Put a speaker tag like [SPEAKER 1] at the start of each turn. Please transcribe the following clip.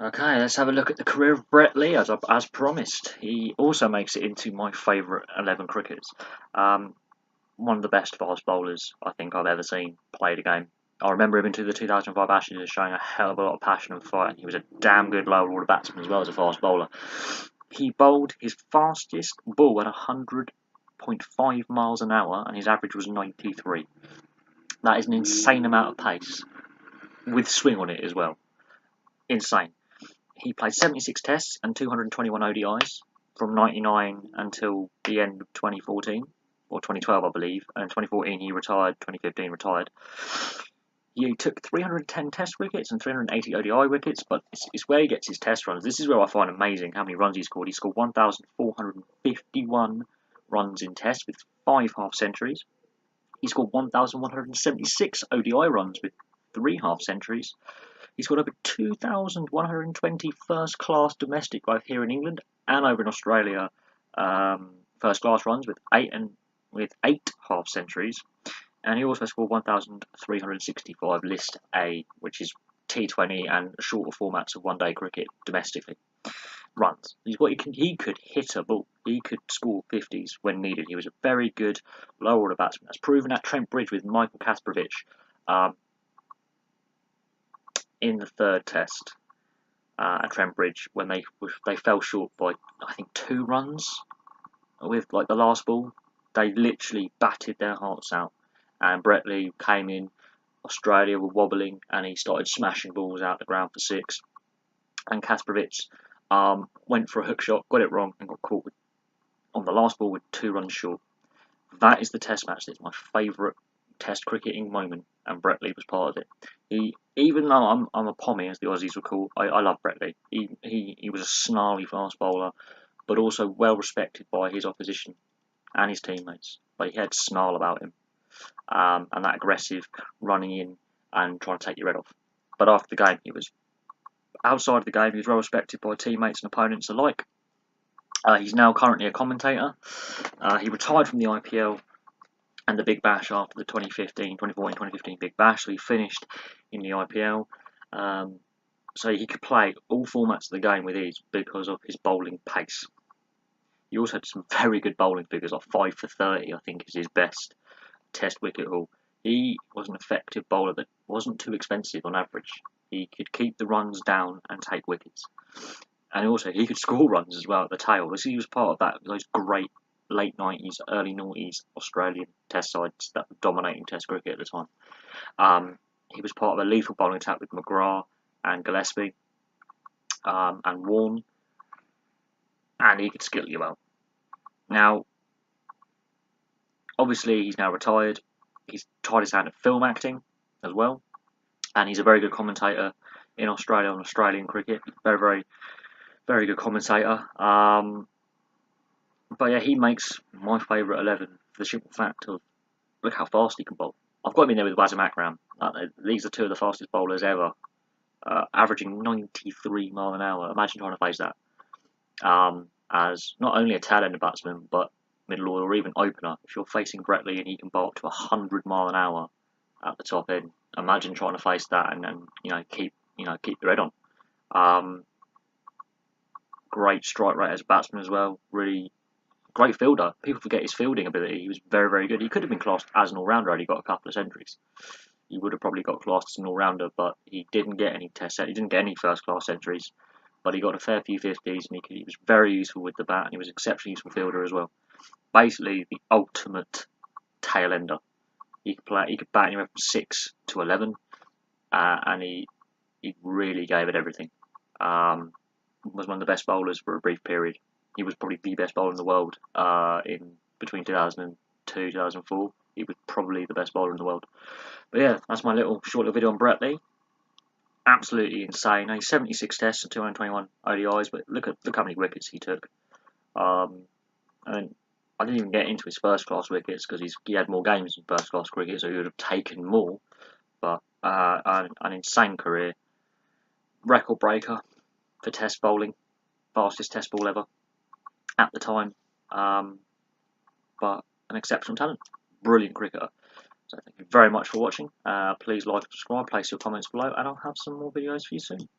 [SPEAKER 1] Okay, let's have a look at the career of Brett Lee, as promised. He also makes it into my favourite 11 cricketers. Um, One of the best fast bowlers I think I've ever seen play the game. I remember him into the 2005 Ashes as showing a hell of a lot of passion and fight, and he was a damn good lower order batsman as well as a fast bowler. He bowled his fastest ball at 100.5 miles an hour, and his average was 93. That is an insane amount of pace, with swing on it as well. Insane. He played 76 tests and 221 ODIs from 99 until the end of 2014, or 2012 I believe, and in 2014 he retired, 2015 retired. He took 310 test wickets and 380 ODI wickets, but it's where he gets his test runs. This is where I find amazing how many runs he scored. He scored 1,451 runs in tests with 5 half centuries. He scored 1,176 ODI runs with 3 half centuries. He scored over 2,120 first-class domestic, both here in England and over in Australia, first-class runs with eight half centuries. And he also scored 1,365 List A, which is T20 and shorter formats of one-day cricket domestically. Runs. He could hit a ball. He could score 50s when needed. He was a very good lower-order batsman. That's proven at Trent Bridge with Michael Kasperovich in the third test at Trent Bridge when they fell short by I think 2 runs with like the last ball. They literally batted their hearts out, and Brett Lee came in. Australia were wobbling, and he started smashing balls out the ground for 6. And Kasperovich went for a hook shot, got it wrong, and got caught on the last ball with 2 runs short. That is the Test match. It's my favourite Test cricketing moment, and Brett Lee was part of it. Even though I'm a pommy, as the Aussies would call, I love Brett Lee. He was a snarly fast bowler, but also well respected by his opposition and his teammates. But he had snarl about him, and that aggressive running in and trying to take your head off. But after the game, outside of the game, he was well respected by teammates and opponents alike. He's now currently a commentator. He retired from the IPL and the Big Bash after the 2014-2015 Big Bash, so he finished in the IPL. So he could play all formats of the game with ease because of his bowling pace. He also had some very good bowling figures, like 5 for 30, I think is his best Test wicket haul. He was an effective bowler that wasn't too expensive on average. He could keep the runs down and take wickets. And also, he could score runs as well at the tail. He was part of those great late 90s, early 90s Australian Test sides that were dominating Test cricket at the time. He was part of a lethal bowling attack with McGrath and Gillespie and Warne, and he could skill you well. Now, obviously, he's now retired. He's tried his hand at film acting as well, and he's a very good commentator in Australia on Australian cricket. Very, very, very good commentator. But yeah, he makes my favourite 11 for the simple fact of look how fast he can bowl. I've got him in there with Wazim Akram. These are 2 of the fastest bowlers ever, averaging 93 mile an hour. Imagine trying to face that as not only a tail-end batsman, but middle order or even opener. If you're facing Brett Lee and he can bowl up to 100 mile an hour at the top end, imagine trying to face that and keep your head on. Great strike rate as a batsman as well. Really great fielder. People forget his fielding ability. He was very, very good. He could have been classed as an all-rounder had he got a couple of centuries. He would have probably got classed as an all-rounder, but he didn't get any he didn't get any first-class centuries. But he got a fair few 50s, and he was very useful with the bat, and he was an exceptionally useful fielder as well. Basically, the ultimate tail-ender. He could bat anywhere from 6 to 11, and he really gave it everything. Was one of the best bowlers for a brief period. He was probably the best bowler in the world in between 2002 2004. He was probably the best bowler in the world. But yeah, that's my short little video on Brett Lee. Absolutely insane. He's 76 tests and 221 ODIs, but look how many wickets he took. I mean, I didn't even get into his first class wickets because he had more games in first class cricket, so he would have taken more. But an insane career, record breaker for Test bowling, fastest Test ball ever at the time. But an exceptional talent, brilliant cricketer. So thank you very much for watching. Please like and subscribe, place your comments below, and I'll have some more videos for you soon.